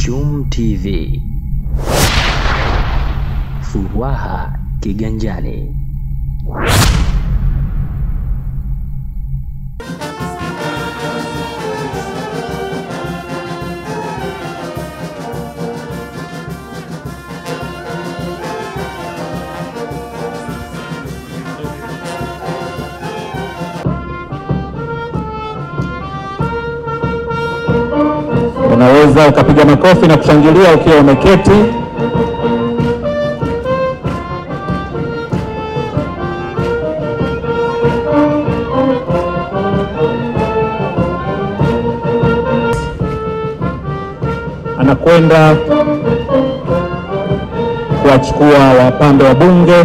Chum TV. Furaha kiganjani. Unaweza ukapiga makofi na kushangilia ukiwa umeketi. Anakwenda kuwachukua wapambe wa bunge.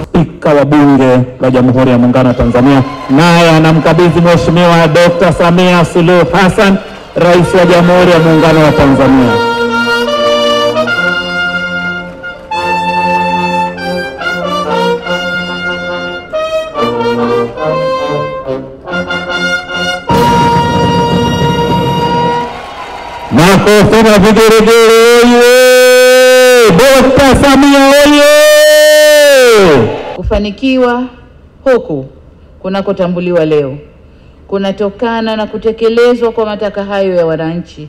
Spika wa Bunge la Jamhuri ya Muungano wa Tanzania naye anamkabidhi Mheshimiwa Dr. Samia Suluhu Hassan, Rais wa Jamhuri ya Muungano wa Tanzania. Makofi na vigelegele oye! Dr. Samia oye! Kufanikiwa huku kunakotambuliwa leo kunatokana na kutekelezwa kwa mataka hayo ya wananchi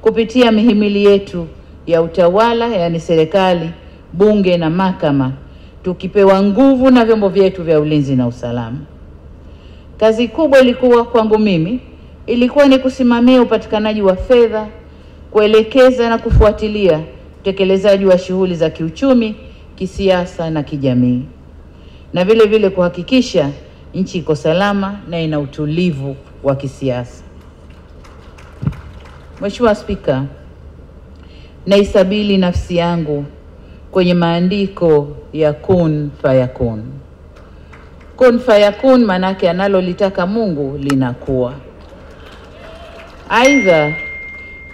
kupitia mihimili yetu ya utawala, yani serikali, bunge na mahakama, tukipewa nguvu na vyombo vyetu vya ulinzi na usalama. Kazi kubwa ilikuwa kwangu mimi ilikuwa ni kusimamia upatikanaji wa fedha, kuelekeza na kufuatilia utekelezaji wa shughuli za kiuchumi, kisiasa na kijamii, na vile vile kuhakikisha nchi iko salama na ina utulivu wa kisiasa. Mheshimiwa Spika, naisabili nafsi yangu kwenye maandiko ya kun fayakun. Kun fayakun manake analolitaka Mungu linakuwa. Aidha,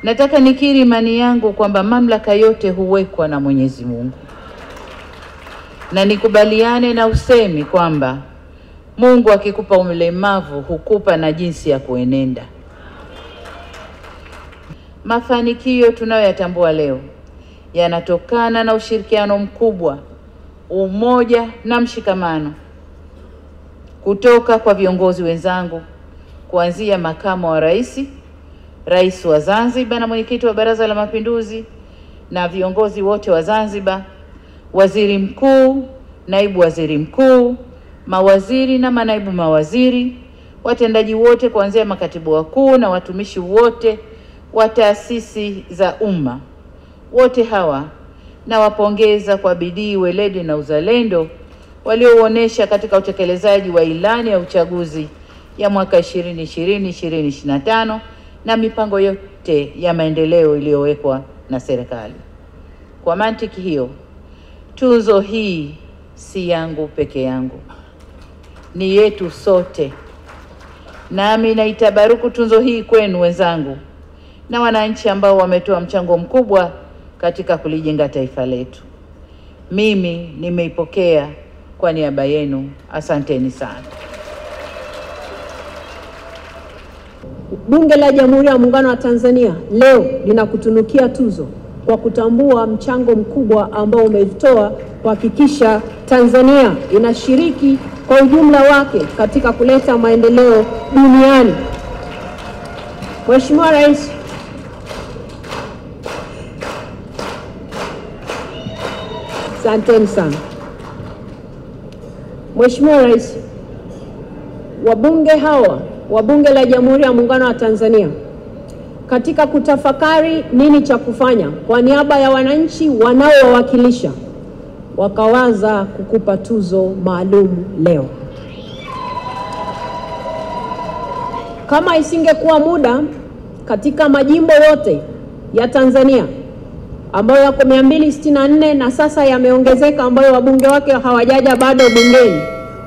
nataka nikiri imani yangu kwamba mamlaka yote huwekwa na Mwenyezi Mungu, na nikubaliane na usemi kwamba Mungu akikupa ulemavu hukupa na jinsi ya kuenenda. Mafanikio tunayoyatambua leo yanatokana na ushirikiano mkubwa, umoja na mshikamano kutoka kwa viongozi wenzangu, kuanzia makamu wa rais, rais wa Zanzibar na mwenyekiti wa Baraza la Mapinduzi na viongozi wote wa Zanzibar, waziri mkuu, naibu waziri mkuu, mawaziri na manaibu mawaziri, watendaji wote kuanzia makatibu wakuu na watumishi wote wa taasisi za umma. Wote hawa nawapongeza kwa bidii, weledi na uzalendo walioonesha katika utekelezaji wa ilani ya uchaguzi ya mwaka 2020-2025 na mipango yote ya maendeleo iliyowekwa na serikali. Kwa mantiki hiyo, tuzo hii si yangu peke yangu, ni yetu sote. Nami naitabaruku tuzo hii kwenu wenzangu na wananchi ambao wametoa mchango mkubwa katika kulijenga taifa letu. Mimi nimeipokea kwa niaba yenu. Asanteni sana. Bunge la Jamhuri ya Muungano wa Tanzania leo linakutunukia tuzo kwa kutambua mchango mkubwa ambao umetoa kuhakikisha Tanzania inashiriki kwa ujumla wake katika kuleta maendeleo duniani. Mheshimiwa Rais, asanteni sana. Mheshimiwa Rais, wabunge hawa wa Bunge la Jamhuri ya Muungano wa Tanzania katika kutafakari nini cha kufanya kwa niaba ya wananchi wanaowawakilisha, wakawaza kukupa tuzo maalum leo. Kama isingekuwa muda, katika majimbo yote ya Tanzania ambayo yako 264 na sasa yameongezeka ambayo wabunge wake hawajaja bado bungeni,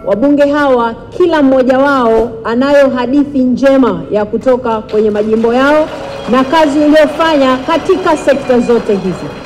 wabunge hawa kila mmoja wao anayo hadithi njema ya kutoka kwenye majimbo yao na kazi iliyofanya katika sekta zote hizi.